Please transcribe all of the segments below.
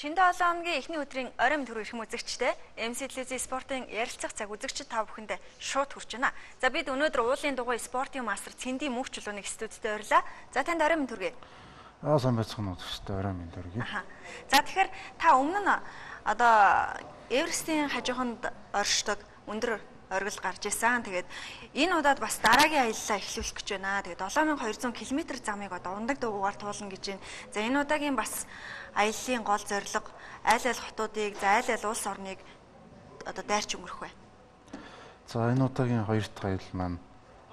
Шинэ 7 хоногийн эхний өдрийн оройн мэд хүрэх үзэгчтэй MC телевизийн спортын ярилцах цаг үзэгчид та бүхэндээ шууд хүрч байна. За бид өнөөдөр уулын дугуй спортын мастер Цэндийн мөнх чулууны студидт ойрлаа. За танд оройн мэд хүргэе. Сайн байцгаана уу гэхдээ оройн мэд хүргэе. За тэгэхээр та өмнө нь одоо Эверестийн хажууханд оршдог өндөр оргил гарч исэн. Тэгээд энэ удаад бас дараагийн аяллаа эхлүүлэх гэж байна. Тэгээд 7200 км замыг одоо ундаг дугуйгаар туулна гэж байна. За энэ удаагийн бас аяллаа гол зорилго айл хотуудыг, за айл улс орныг одоо дайрч өнгөрөх бай. За энэ удаагийн 2 дахь аялал маань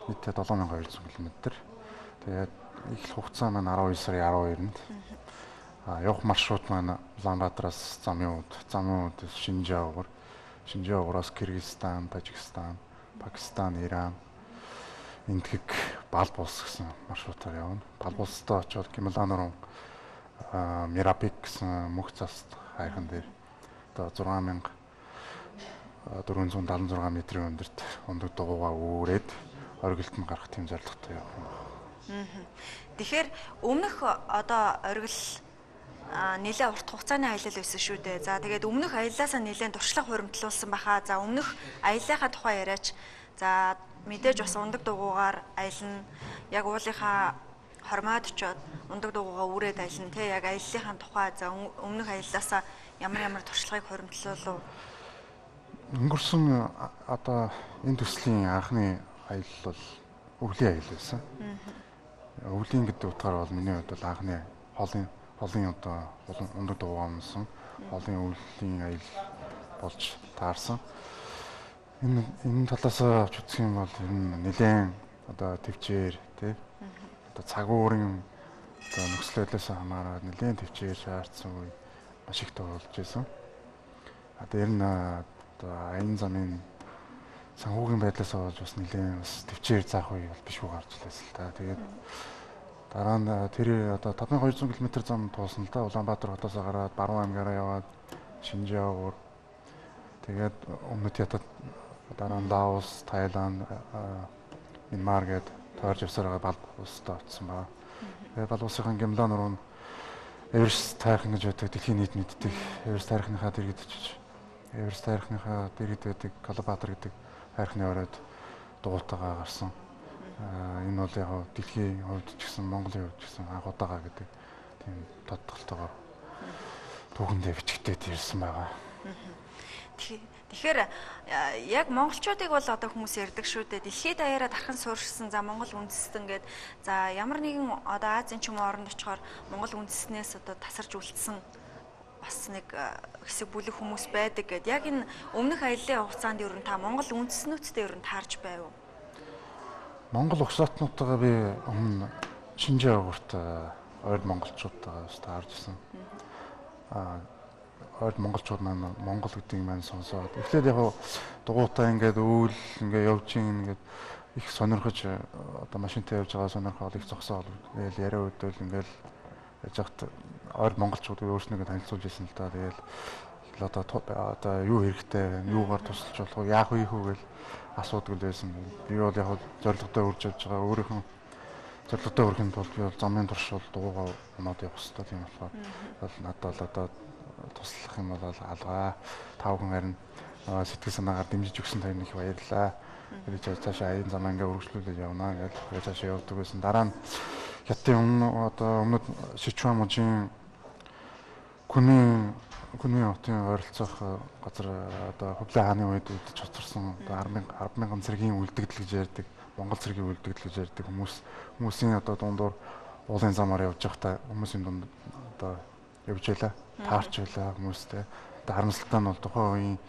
нийтдээ 7200 км. Тэгээд эхлэх хугацаа маань 12 сарын 12-нд. Явах маршрут маань Улаанбаатараас замын үед Шинжааураас Кыргызстан, Тажикстан, Пакистан, Иран, Индик, Балбус гэсэн маршрутаар явна. Балбустаа очоод Гималан руу Мирапик гэсэн мөнх цаст хайрхан дээр одоо 6476 метрийн өндөрт ундаг дугуйгаа үүрээд оргилд нь гарах тийм зорилготой явах юм байна. Тэгэхээр өмнөх одоо оргил нэлээд урт хугацааны аялал байсан шүү дээ. За тэгээд өмнөх аяллаасаа нэлээд туршлага хуримтлуулсан баха. За өмнөх аяллахаа тухай яриач. За мэдээж бас ундаг дугуйгаар аялна. Яг уулынхаа хормоод очоод ундаг дугуйгаа үрээд аялна. Тэ яг аяллахын тухай за өмнөх аяллаасаа ямар туршлагыг хуримтлуулав? Өнгөрсөн одоо энэ төслийн анхны аялал бол өвлийн аялал байсан. Өвлийн гэдэг утгаар бол миний хувьд бол анхны холын одоо ундаг дугуйгаа унсан холын өвлийн аялал болж таарсан. Энэ талаас авч үзэх юм бол энэ нэлээд одоо төвчээр тий одоо цагуурын одоо нөхцөл байдлаас хамаараад нэлээд төвчээр шаардсан үе маш их тохиолдож байсан. Одоо ер нь одоо аян замын санхүүгийн байдлаас болж бас нэлээд бас төвчээр заах үе бол биш үү гарч илээс л та. Тэгээд дараа нь тэр одоо 5200 км зам туулсан л да. Улаанбаатар хотоос гараад Баруун аймгаараа яваад Шинжаауур тэгээд өмнөд ятад дараа нь Лаос, Таиланд, Мянмар гээд тойрч явсараа Балбустаа очсон ба. Тэгээд Балбуусын Гималан руу Эверест тайрхан гэж байдаг дэлхийн нийт мэддэг Эверест тайрхныхаа дэргэд очиж Эверест тайрхныхаа дэргэд байдаг Калабатар гэдэг хайрхны оройд дугуйтайгаа гарсан. Энэ бол яг дэлхийн хувьд ч гэсэн Монголын хувьд ч гэсэн анх удаага гэдэг тийм тодтолтойгоор түүхэндээ бичигдээд ирсэн байгаа. Тэгэхээр яг монголчуудыг бол одоо хүмүүс ярьдаг шүү дээ. Дэлхийд даяараа дархан суурьшсан за Монгол үндэстэн гээд за ямар нэгэн одоо Азийн ч юм уу оронд очихоор Монгол үндэстнээс одоо тасарч үлдсэн бас нэг хэсэг бүлэг хүмүүс байдаг гээд яг энэ өмнөх аяллаа хугацаанд ер нь та Монгол үндэстнүүдтэй ер нь таарч байв уу? Монгол угсаатнуудтайгаа би өмнө Шинжааурт ойр монголчуудтайгаа таарж ирсэн. Ойр монголчууд маань Монгол гэдгийг маань сонсоод эхлээд яг дугуйтай ингээд явж ингээд их сонирхож одоо машинтай явж байгаа сонирхоод их зогсоол тэгэл яриа өдөөл ингээд яж хат ойр монголчууд өөрснөө танилцуулж ирсэн л да. Тэгэл одоо юу хэрэгтэй, юугаар тусалж болох вэ, яах вэ гэл асуудаг байсан. Би бол яг зорилготой үрж явж байгаа. Өөрийнхөө зорилготой хүрэхин тулд би бол замын туршил дугуйгаа унаад явах хэрэгтэй. Тийм болохоор бол надад одоо туслах юм бол алгаа. Тавхан харин сэтгэл санаагаар дэмжиж өгсөн тань их баярлалаа. Тэгээд цаашаа аян замаа ингээ үргэлжлүүлээд явнаа гэж цаашаа явдаг байсан. Дараа нь хятадын өмнөд Сичуан мужийн Күнийн хотын ойролцоох газар одоо Хөвлөө хааны үед үдчих хоцорсон одоо 100000 цэргийн үлдэгдэл гэж ярьдаг. Монгол цэргийн үлдэгдэл гэж ярьдаг хүмүүсийн одоо дундуур уулын замаар явж байхдаа хүмүүсийн дунд одоо явж байлаа. Таарч байлаа хүмүүстэй. Одоо харамсалтай нь бол тухайн үеийн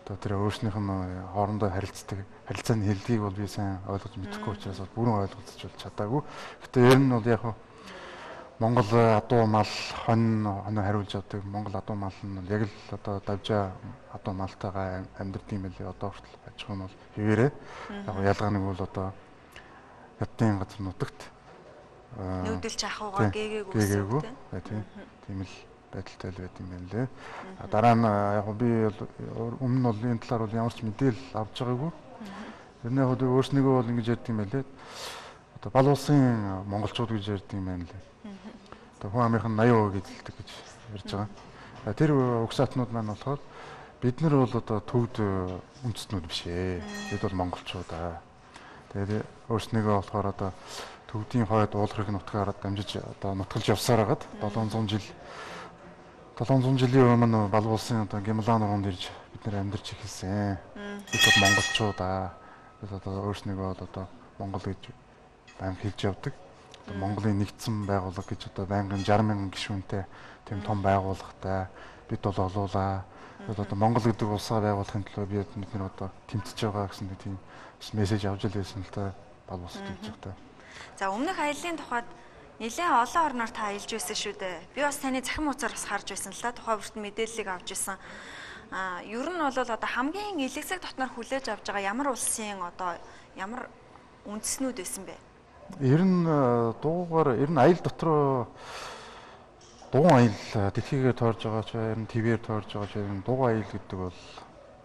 одоо тэр өөрснийх нь хоорондоо харилцааны хэллэгийг бол би сайн ойлгож мэдэхгүй учраас бүрэн ойлгож чадаагүй. Гэтэ ер нь бол яг Монгол адуу мал хонь хариулж авдаг. Монгол адуу мал нь яг л одоо давжаа адуу малтайгаа амьдардаг юм билээ. Одоо хүртэл аж ахуй нь бол хэвээрээ. Яг ялгааныг бол одоо ядтын газар нутагт нүүдэлж ахуйгаа гээгээгүй тийм л байдалтай л байт юм байна лээ. Дараа нь яг би өмнө нь бол энэ талаар бол ямар ч мэдээлэл авч байгаагүй. Тэр нь яг өөрснийгөө бол ингэж ярьдаг юм байлээ. Одоо бал улсын монголчууд гэж ярьдаг юм байна лээ. Одоо хүн амынх нь 80% эзэлдэг гэж ярьж байгаа. Тэр угсаатнууд маань болохоор бид нар бол одоо төвд үндэстнүүд биш ээ. Бид бол монголчууд аа. Тэгээд өөрснийгөө болохоор одоо төвдийн хойд уулахыг нутгаар дамжиж одоо нутгалж явсаар хагаад 700 жилийн өмнө Балб улсын одоо Гимлан нуруунд ирж бид нэр амьдарч эхэлсэн. Бид бол монголчууд аа. Бид одоо өөрснийгөө бол одоо монгол гэж байнга хэлж явдаг. Одоо Монголын нэгдсэн байгууллага гэж одоо байнгын 60,000 гишүүнтэй тийм том байгууллагатай бид бол олуулаа. Бид одоо Монгол гэдэг улсаа байгуулахын төлөө бид нэр одоо тэмцэж байгаа гэсэн тийм мессеж авч л байсан л та Балб улсад гэж байгаа. За өмнөх аяллаа тухайд нэлээд олон орноор та аялж байсан шүү дээ. Би бас таны захин хуудасаар бас харж байсан л да. Тухай бүрт мэдээллийг авч ирсэн. Ер нь бол одоо хамгийн илгэцэг дотноор хүлээж авж байгаа ямар улсын одоо ямар үндэснүүд байсан бэ? Ер нь аял дотроо дугуйн аял дэлхийгээр тойрж байгаа ч ер нь твээр тойрж байгаа ч ер нь дугуйн аял гэдэг бол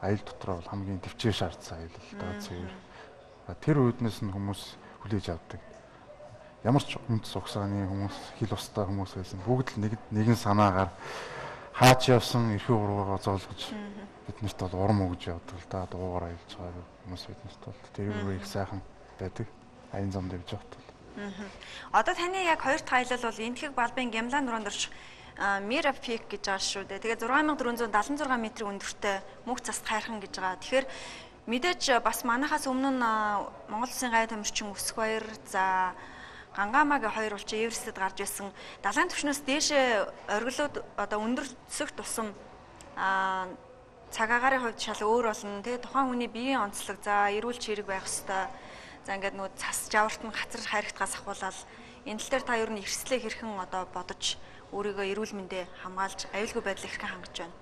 аял дотроо бол хамгийн төвчээр шаардсан аял л да зэрэг. Тэр үүднээс нь хүмүүс хүлээж авдаг. Ямар ч үндэс угсааны хүмүүс, хил устдаа хүмүүс байсан. Бүгд л нэгэн санаагаар хаач явсан эрхээ уруугаа зоолгож биднэрт бол урам өгж явдаг л да. Дуугаар аялж байгаа хүмүүс биднэрт бол тэр их сайхан байдаг. Аян замд явж байхад бол. Одоо таны яг хоёр дахь аялал бол Энэтхэг Балбын Гямлан нуруунд орж Мира Пик гэж байгаа шүү дээ. Тэгээд 6476 м өндөртэй мөнх цаст хайрхан гэж байгаа. Тэгэхээр мэдээж бас манахаас өмнө нь Монгол Улсын гай тамирчин Өсөх баяр за Гангаамагийн хоёр улчин Эверестэд гарч ирсэн. Далайн түвшнээс дээшээ оргилууд одоо өндөрсөх тусам цаг агарын хувьд шал өөр болно. Тэгээ тухайн хүний биеийн онцлог за эрүүл чирэг байх ёстой. За ингээд нөгөө цас жаварт нь гацар хайрхтгаас ахуулаад энэ тал дээр та ер нь эрсдлээ хэрхэн одоо бодож өөрийгөө эрүүл мэндэ хамгаалж аюулгүй байдлыг хэрхэн хангаж байна?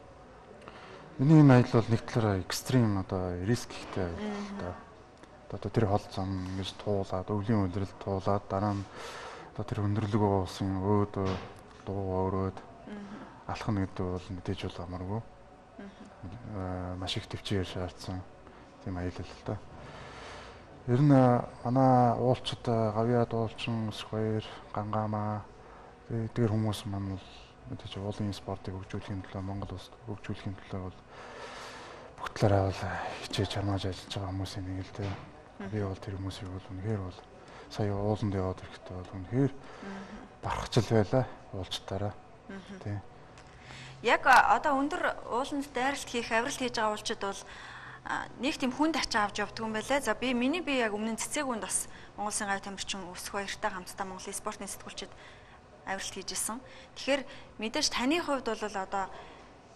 Миний энэ аялал бол нэг талаараа экстрим одоо риск ихтэй одоо тэр хол зам гэж туулаад өвлийн үйлрэл туулаад дараа нь одоо тэр өндөрлөгөө уусан өөд дуугаа өрөөд алхна гэдэг бол мэдээж бол амаргүй маш их төвчээр шаардсан тийм аялал л да. Ер нь манай уулчид Гавьяад уулчин Өсөх баяр Гангаамаа тэр хүмүүс маань бол мэдээж уулын спортыг хөгжүүлэхийн төлөө Монгол улсад хөгжүүлэхийн төлөө бол бүх талаараа бол хичээж чангааж ажиллаж байгаа хүмүүсийн нэг л дээ. Би бол тэр хүмүүсийг бол үнэхээр бол сая ууланд яваад ирэхдээ бол үнэхээр барахчл байлаа уулчтаараа. Тийм. Яг одоо өндөр ууланд дайралт хийх, авиралт хийж байгаа уулчид бол нэг тийм хүнд ачаа авч явдаг юм байлаа. За миний би яг өмнө цэцэг үнд бас Монгол Улсын гай тамирчин Өсөх баяртай хамтдаа Монголын спортын сэтгүүлчид авиралт хийж исэн. Тэгэхээр мэдээж таны хувьд бол одоо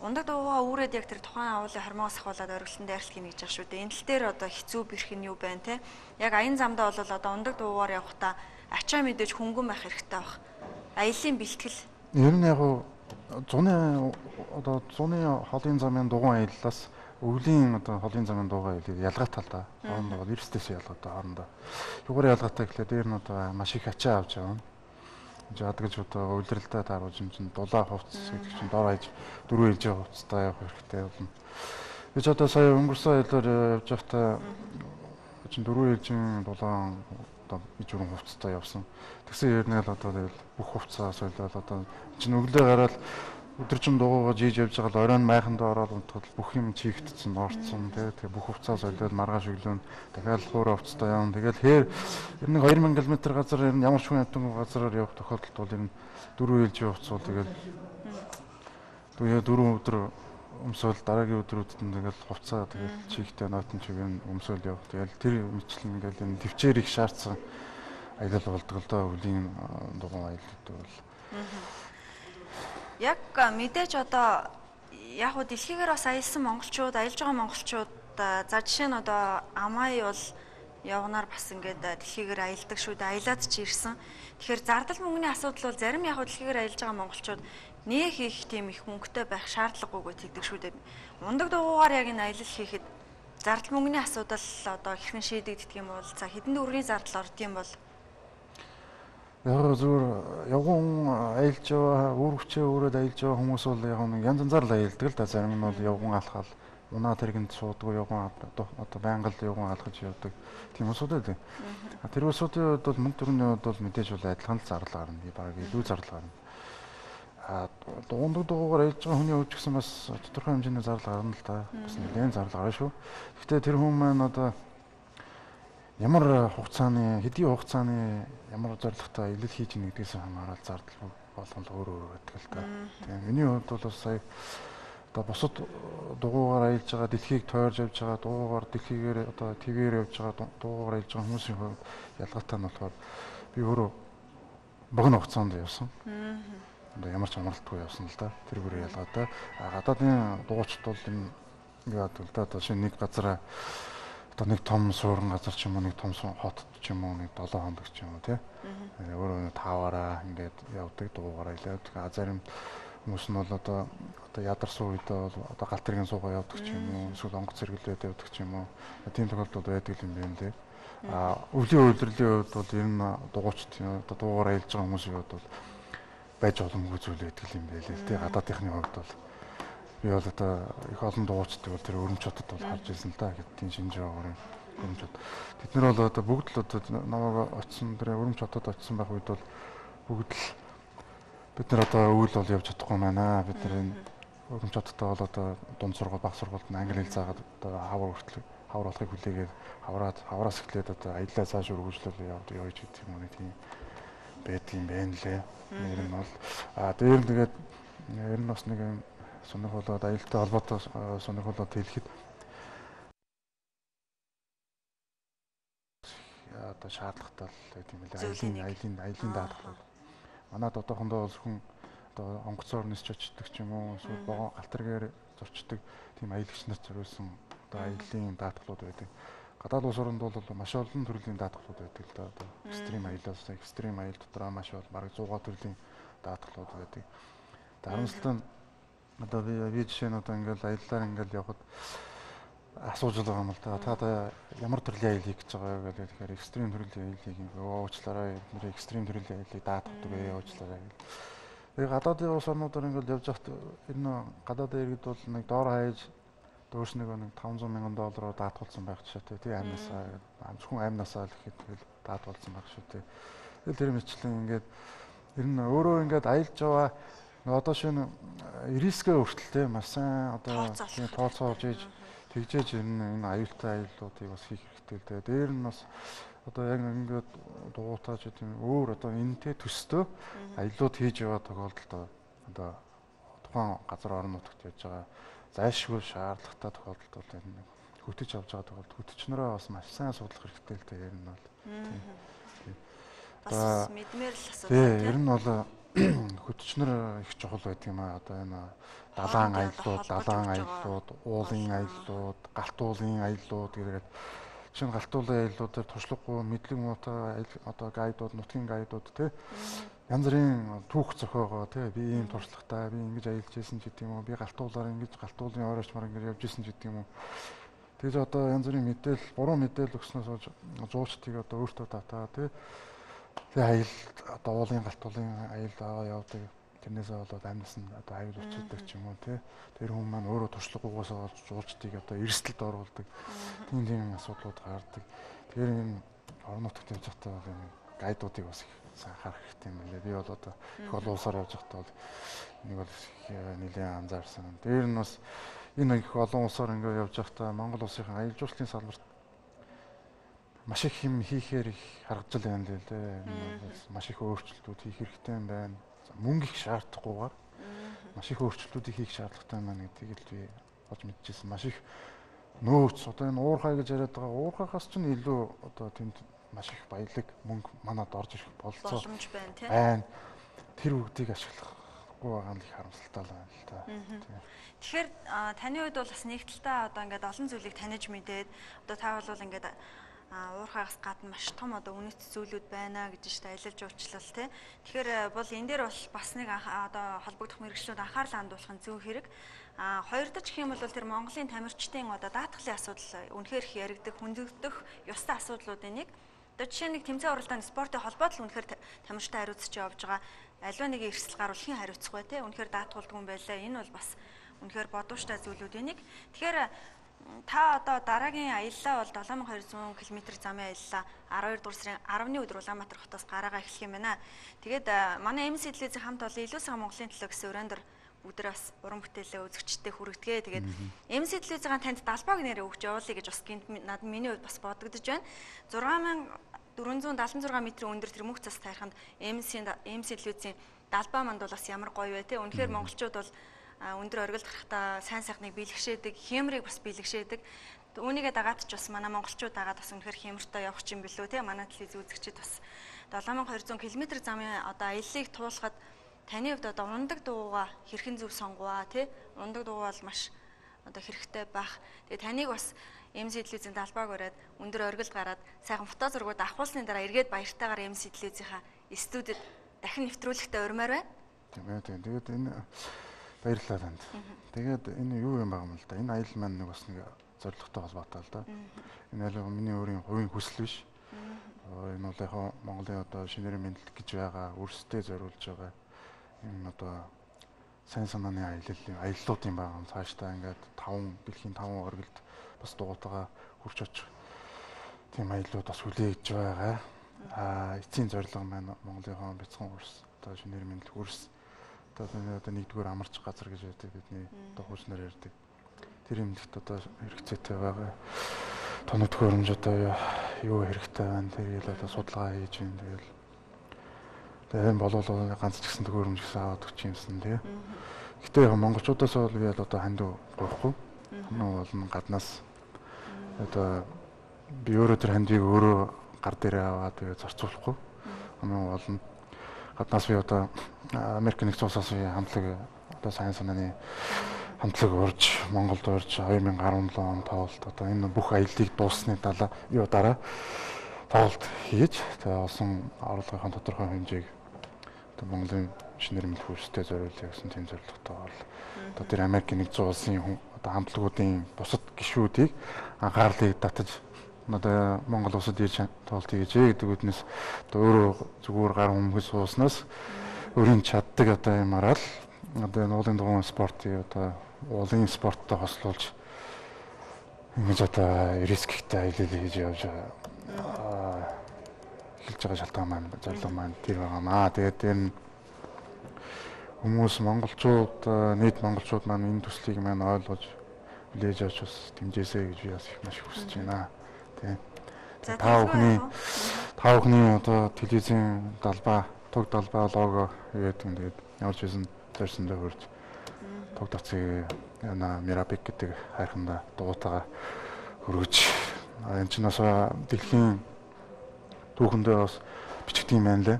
ундаг дуугаа үүрээд яг тэр тухайн агуулгын хормоос ахуулаад оргилтон дайралт хийнэ гэж байгаа шүү дээ. Энэ тал дээр одоо хэцүү бэрх нь юу байна те? Яг аян замдаа бол одоо ундаг дуугаар явахдаа ачаа мэдээж хөнгөн байх хэрэгтэй байх. Аяллаа бэлтгэл. Ер нь яг зуны холын замын дугуйн аяллаас өвлийн одоо холын замын дугуйн аялал ялгаатай л да. Хоорондоо эрсдэс ялгаатай хоорондоо. Юугаар ялгаатай гэхлээр дээр нь одоо маш их ачаа авч явна. Жадгаж одоо улиралдаа тааруулж юм чинь дулаа хувцас гэдэг чинь дор хаяж 4 ээлжийн хувцастай явах хэрэгтэй болно. Би ч одоо сая өнгөрсөн аяллаар явж байхдаа чинь 4 ээлжийн дулаан одоо ижүүрэн хувцастай явсан. Тэгсэн ярнаа л одоо тэгэл бүх хувцас солиод одоо чинь өглөө гараад өдөржин дугуйгаа жийж явж байгаа л оройн майхандаа ороод унтахад бүх юм чигтсэн, орцсон тэгээ бүх хувцас солиод маргааш өглөө дахиад хуур хувцастай явна. Тэгэл хээр ер нь 2000 км газар ер нь ямар ч хүн ятгүй газараар явах тохиолдолд бол ер нь 4 ээлжийн хувцас бол тэгээ 4 өдөр өмсөөл дараагийн өдрүүдэд нь тэгэл хувцаа тэгэл чигтэй ноотон чигээр өмсөөл явах. Тэгэл тэр мэтлэн ингээл энэ төвчээр их шаардсан аялал болдог л доо өвлийн дугуйн аялал гэдэг бол. Яг мэдээж одоо яг хуу дэлхийгээр бас аялсан монголчууд, аялж байгаа монголчууд за жишээ нь одоо Амай бол явгнаар бас ингээд дэлхийгээр аялдаг шүү дээ. Аялаад ч ирсэн. Тэгэхээр зардал мөнгөний асуудал бол зарим яг хуу дэлхийгээр аялж байгаа монголчууд нэх их тийм их мөнгөтэй байх шаардлагагүйг тэгдэг шүү дээ. Ундаг дугуйгаар яг энэ аялал хийхэд зардал мөнгөний асуудал одоо хэрхэн шийдэгддэг юм бол за хэдэн төгрөгийн зардал орд юм бол яг зүгээр явган аялж байгаа, үр хүчээ өөрөд аялж байгаа хүмүүс бол яг нэг янз янзаар л аялдаг л да. Зарим нь бол явган алхаал, унаа тэргэнд суудаг, явган одоо байнга л явган алхаж явдаг. Тийм усууд үү. Тэр усуудын бол мөнгө төрний бол мэдээж бол адилхан л зардал гарна. Бараг илүү зардал гарна. Дуундаг дуугаар ээлж байгаа хүний хувьд ч гэсэн бас тодорхой хэмжээний зардал гарна л да. Бас нэлээд зардал гарна шүү. Гэхдээ тэр хүн маань одоо ямар хугацааны хэдийн хугацааны ямар зорилготой илэл хийж ийн гэдгээс хамаарал зардал болгоно өөр өөр байдаг л да. Тийм. Миний хувьд бол бас сая одоо бусад дугуугаар аялж байгаа дэлхийг тойрж явж байгаа дугуугаар дэлхийгээр одоо ТV-ээр явж байгаа дугуугаар аялж байгаа хүмүүсийн хувьд ялгаатай нь болохоор би өөрөө богино хугацаанд явсан. Одоо ямар ч амралтгүй явсан л да. Тэр бүрээ ялгаатай. Гадаадын дугуйчд бол энэ ингээд л да одоо шинэ нэг газараа одоо нэг том суурин газар ч юм уу нэг том хот ч юм уу нэг 7 хоног ч юм уу тий. Өөрөө таваараа ингээд явдаг дугуугаараа явдаг. Зарим хүмүүс нь бол одоо ядарсан үедээ бол одоо галт тэргийн суугаа явдаг ч юм уу эсвэл онгоц зэрэглээд явдаг ч юм уу. Тийм тохиолдол байдаг юм байна лээ. Өвлийн үйлдвэрлэлийн хувьд бол ер нь дугуйчд одоо дуугаар аялж байгаа хүмүүсийн хувьд бол байж боломжгүй зүйл байдаг юм байна лээ. Тий гадаадынхны хувьд бол би бол одоо их олон дугуйчдыг бол тэр Өрөмч хотод бол харж ирсэн л да. Гэдгийн шинж байгуурын Өрөмч хот. Бид нар бол одоо бүгд л одоо намайг очсон тэр Өрөмч хотод очсон байх үед бол бүгд л бид нар одоо өвөл бол явж чадахгүй байна. Бид нар энэ Өрөмч хоттой бол одоо дунд сургууль, баг сургуульд англи хэл заагаад одоо хавар болохыг хүлээгээд хавраас эхлээд одоо аяллаа цааш үргэлжлүүлээ явж гэдэг юм уу нэг тийм байдаг юм байна лээ. Нэр нь бол дээр нь тэгээд ер нь бас нэг юм сонирхолтой аялалтай холбоотой сонирхолтой хэлэхэд одоо шаардлагатай л байт юм лээ. Аялын даатгалууд. Манайд одоохондоо бол хүн одоо онгоцоор нисч очдог ч юм уу эсвэл богоо галтаргаар зорчдог тийм аялагч нарт зориулсан одоо аялын даатгалууд байдаг. Гадаад улс оронд бол маш олон төрлийн даатгалууд байдаг л да. Одоо экстрим аялал, экстрим аял дотроо маш бол бараг 100 төрлийн даатгалууд байдаг. Харамсалтай нь одоо би жишээ нь одоо ингээл аяллаар ингээл явхад асууж байгаа юм л да. Та одоо ямар төрлийн аялал хийж байгаа гэдэг тэгэхээр экстрим төрлийн аяллыг уучлаарай. Бидний экстрим төрлийн аяллыг даатгадаг уучлаарай. Тэгээ гадаадын улс орнуудаар ингээл явж байхад ер нь гадаадын иргэд бол нэг доор хаяж дөөш нэг $500,000 даатгалсан байх жишээтэй. Тэгээ амнасаа зөвхөн амнасаа л ихэд тэгэл даатгалсан байх жишээтэй. Тэгэл тэр мэтлэн ингээд ер нь өөрөө ингээд аялж байгаа одоо шинэ рискээ өртөлтэй маш сайн одоо тооцоолж ийж тэгжээж ер нь энэ аюултай аяллуудыг бас хийх хэрэгтэй л дээ. Дээр нь бас одоо яг ингээд дугуйтаач тийм өөр одоо энэтэй төстөө аяллууд хийж яваа тохиолдолд одоо тухайн газар орнуудад явж байгаа зайлшгүй шаардлагатай тохиолдолд бол энэ хөтөж авч байгаа тохиолдолд хөтөчнөрөө бас маш сайн судлах хэрэгтэй л дээ. Ер нь бол тийм. Бас мэдмээр л асуудал. Тийм, ер нь бол хөтөчнөр их чухал байдаг юм аа. Одоо энэ далайн аяллууд, уулын аяллууд, галт уулын аяллууд гэдэг шинэ галт уулын аяллуудаар туршлагагүй мэдлэг муутай одоо гайдууд, нутгийн гайдууд тий янз бүрийн түүх зохиогоо тий би ийм туршлагатай, би ингэж аялж ирсэн ч гэдэг юм уу, би галт уулаар ингэж галт уулын ойрочмаар ингэж явж ирсэн ч гэдэг юм уу. Тэгж одоо янз бүрийн мэдээлэл, буруу мэдээлэл өгснөөс болж зуучдыг одоо өөртөө татаа тий тэгээ аял одоо уулын галт уулын аял явдаг. Тэрнээсээ болоод амнаас нь одоо аял учирдаг ч юм уу тий. Тэр хүн маань өөрөө туршлагагүйгээс олж жуулчдыг одоо эрсдэлд оруулдаг. Тийм асуудлууд гардаг. Тэгэхээр энэ орон нутагт явж байхдаа бол энэ гайдуудыг бас их сайн харах хэрэгтэй юм байна. Би бол одоо их олон улсаар явж байхдаа бол энийг бол нэлээд анзаарсан. Дээр нь бас энэ их олон улсаар ингээд явж байхдаа Монгол улсын аял жуулчлалын салбарт маш их юм хийхээр их харагдаж байна л дээ. Маш их өөрчлөлтүүд хийх хэрэгтэй юм байна. Мөнгө их шаардахгүйгээр маш их өөрчлөлтүүдийг хийх шаардлагатай байна гэдгийг л би олж мэдчихсэн. Маш их нөөц одоо энэ уурхай гэж яриад байгаа уурхайхаас ч илүү одоо тэнд маш их баялаг мөнгө манад орж ирэх боломж байна тийм. Тэр үгдийг ашиглахгүй байгаа нь их харамсалтай байна л да. Тэгэхээр таны хувьд бол бас нэгдэлтэй одоо ингээд олон зүйлийг таних мэдээд одоо та бол ингээд уурхайгаас гадна маш том одоо үнэт зүйлүүд байна гэж штэ аялал жуулчлал тий. Тэгэхээр бол энэ дээр бол бас нэг одоо холбогдох мэргэжлүүд анхаарал хандуулахын зөв хэрэг. Хоёр дахь гэх юм бол тэр Монголын тамирчдын одоо даатгалын асуудал үнэхээр их яригдах, хүндэгдэх ёстой асуудлуудын нэг. Одоо жишээ нэг тэмцээн уралдааны спортын холбоод л үнэхээр тамирчтай хариуцж явж байгаа. Аливаа нэг эрсдэл гарвал хэн хариуцах вэ тий. Үнэхээр даатгалдаг юм байлаа. Энэ бол бас үнэхээр бодвоштой зүйлүүдийн нэг. Тэгэхээр Та одоо дараагийн аяллаа бол 7200 км замын аяллаа 12 дугаар сарын 10-ны өдөр Улаанбаатар хотоос гараагаа эхлэх юм байна. Тэгээд манай MC телевизийн хамт олон илүү сайн Монголын төлөө гэсэн өрөөнд бүгдээ бас уран бүтээлээ үзэгчдэд хүргэдэг. Тэгээд MC телевизийн танд далбааг нэрээ өгч явуулъя гэж бас над миний хувьд бас бодогдож байна. 6476 м өндөр тэр мөнх цас тайрханд MC телевизийн далбаа манд бол бас ямар гоё вэ те. Үнэхээр монголчууд бол өндөр оргилд гарахдаа сайн сайхныг биелгшээдэг, хэмрийг бас биелгшээдэг. Үүнийгээ дагаад ч бас манай монголчууд дагаад бас үнэхээр хэмртэй явах юм билүү те. Манай телевиз үзэгчид бас 7200 км замын одоо аяллыг туулахад таны хувьд одоо ундаг дуугаа хэрхэн зөв сонговаа те. Ундаг дуу бол маш одоо хэрэгтэй байх. Тэгээ таныг бас MC телевизийн далбааг өрөөд өндөр оргилд гараад сайхан фото зургууд авахулсны дараа эргээд баяртайгаар MC телевизийнхаа студид дахин нэвтрүүлэхтэй урмаар байна. Тэгээд энэ баярлалаа танд. Тэгээд энэ юу юм байгаа юм л да. Энэ аялал маань нэг бас нэг зорилготой холбоотой л да. Энэ аль миний өөрийн хувийн хүсэл биш. Энэ бол яг Монголын одоо шинээр мэдлэг гэж байгаа, өрсөлдөд зориулж байгаа энэ одоо сайн санааны аяллууд юм байгаа. Цаашдаа ингээд дэлхийн 5 оргилд бас дугуйтайгаа хурж очих тийм аяллууд бас хүлээгдэж байгаа. Эцсийн зорилго маань Монголын бяцхан өрс одоо шинээр мэдлэг өрс одоо нэгдүгээр амарч газар гэж байдаг бидний одоо хуучнаар ярьдаг. Тэр юмдэгт одоо хэрэгцээтэй байгаа. Тоног төхөөрөмж одоо юу хэрэгтэй байна тэргээл одоо судалгаа хийж байна. Тэгээд болов ганц ч гэсэн төхөөрөмж гэсэн аваад өгч юмсан тий. Гэтэ яг монголчуудаас бол би одоо хандив гоохгүй. Хамгийн бол гаднаас одоо би өөрөө тэр хандивыг өөрөө гар дээрээ аваад тэгээд зарцуулахгүй. Хамгийн бол гаднаас би одоо Америк нэгдсэн улсаас хамтлаг одоо сайн санааны хамтлаг урьж Монголд урьж 2017 он тоглолт одоо энэ бүх аяллыг дууссаны дараа тоглолт хийж тэгээ олсон орлогын тодорхой хэмжээг одоо Монголын шинээр мэдлэг өрсөлдөд зориулъя гэсэн тийм зорилготой бол одоо тэр Америк нэгдсэн улсын одоо хамтлагуудын бусад гишүүдийг анхаарлыг татаж одоо Монгол улсад ирж тоглолт хийжээ гэдэг үднэс одоо өөрөө зүгээр гар хүмгээс сууснаас өөрийн чаддаг одоо юмараа л одоо уулын дугуйн спортыг одоо уулын спорттой хослуулж ингэж одоо рисктэй аялал хийж явж эхэлж байгаа шалтгаан маань зорилго маань тэр байгаамаа. Тэгээд энэ хүмүүс монголчууд нийт монголчууд маань энэ төслийг маань ойлгож хүлээж авч бас дэмжээсэй гэж би бас их маш хүсэж байна. Тийм. Та бүхний одоо телевизийн далбаа, туг далбаа лого гэдэг нь тэгээд ямар ч байсан зорьсондоо хурж туг тацыг Мирапик гэдэг хайрхандаа дугуйтайгаа хөргөж энэ ч бас дэлхийн түүхэндээ бас бичигдсэн юм байна лээ.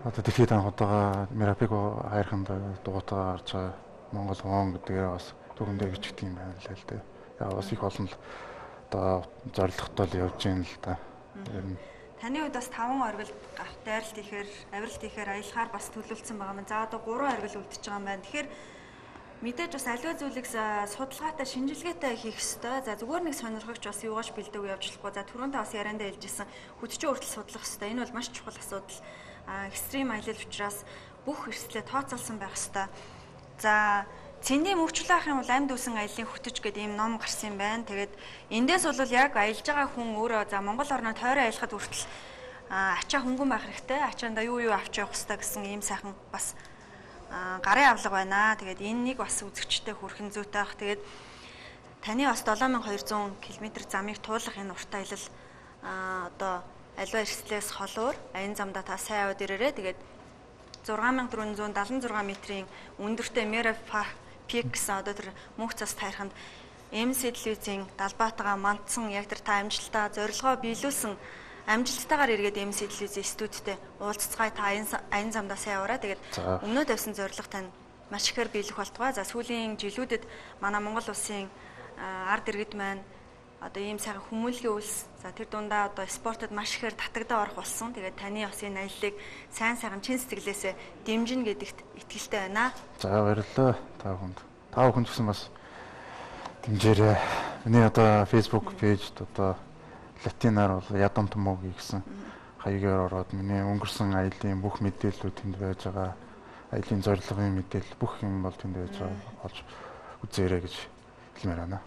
Одоо дэлхийд анхудаага Мирапик хайрхандаа дугуйтайгаа гарч байгаа Монгол хоон гэдгээ бас түүхэндээ бичигдсэн юм байна лээ л дээ. Яа бас их олон л одоо зорилготой л явж байна л да. Таны хувьд бас 5 оргил дайралт ихээр, авиралт ихээр аялахаар бас төлөвлөсөн байгаа юм. За одоо 3 оргил үлдчихэж байгаа юм байна. Тэгэхээр мэдээж бас аливаа зүйлийг судалгаатай, шинжилгээтэй хийх ёстой. За зүгээр нэг сонирхогч бас юугаач бэлдээгүй явж болохгүй. За түрүүндээ бас яриандаа хэлжсэн хөтчөө хүртэл судлах ёстой. Энэ бол маш чухал асуудал. Экстрим аялал учраас бүх эрсдлээ тооцоолсон байх ёстой. За цэндийн мөвчлөө ах юм бол амьд үсэн аяллаа хөтөж гэдэг ийм ном гарсан юм байна. Тэгээд эндээс бол яг аялж байгаа хүн өөрөө за Монгол орноо тойроо аялахад хүртэл ачаа хөнгөн байх хэрэгтэй. Ачаанда юу авч явах хэрэгтэй гэсэн ийм сайхан бас гарын авлага байна. Тэгээд энэнийг бас үзэгчтэй хүрхэн зүйтэй бах. Тэгээд таны бас 7200 км замыг туулах энэ урт аялал одоо аливаа эрсдлээс холуур аян замдаа та сайн яваад ирээрээ. Тэгээд 6476 м-ийн өндөртэй Мирапик гэсэн одоо тэр мөнх цас тайрханд MC телевизийн далбаатайгаа мандсан яг тэр та амжилтаа зорилгоо биелүүлсэн амжилттайгаар эргээд MC телевизийн студидтэй уулзцгаая та аян замдаа сайн яваарай. Тэгээд өмнөө тавьсан зорилго тань маш ихээр биелэх болтугай. За сүүлийн жилүүдэд манай Монгол улсын ард иргэд маань одоо ийм сайхан хүмүүнлэгийн үйлс за тэр дундаа одоо спортод маш ихээр татагдаа орох болсон. Тэгээд таны бас энэ аяллыг сайн чин сэтгэлээсээ дэмжинэ гэдэгт итгэлтэй байна. За баярлалаа та бүхэнд. Та бүхэнд гэсэн бас дэмжээрэй. Миний одоо Facebook пэйжд одоо латинаар бол ядам томог гэсэн хаягаар ороод миний өнгөрсөн аяллаа бүх мэдээллүүд тэнд байж байгаа. Аяллаа зорилгын мэдээлэл бүх юм бол тэнд байж байгаа. Олж үзээрэй гэж хэлмээр байна.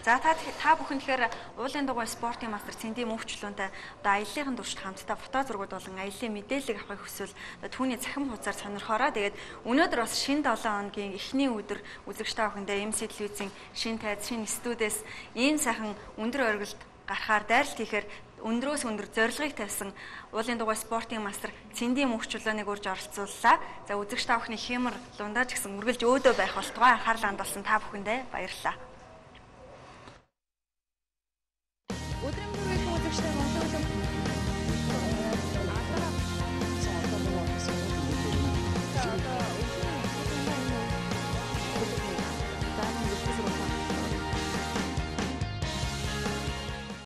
За та бүхэн тэгэхээр уулын дугуй спортын мастер Цэнди мөвчлөөнтэй одоо аяллахын туршид хамтдаа фото зургууд болон аяллаа мэдээлэл авахыг хүсвэл түүний цахим хуудасаар сонирхоороо. Тэгээд өнөөдөр бас шинэ 7 хоногийн эхний өдөр үзэгчтэй охиндоо MC телевизийн шинэ тайз, шинэ студиэс ийм сайхан өндөр оргилд гарахаар дайралт хийхээр өндрөөс өндөр зорилгыг тавьсан уулын дугуй спортын мастер Цэнди мөвчлөөнийг урьж оролцууллаа. За үзэгчтэй охины хэмэр лундаж гэсэн үргэлж өөдөө байх болтугай анхаарлаа хандуулсан та бүхэндээ баярлалаа.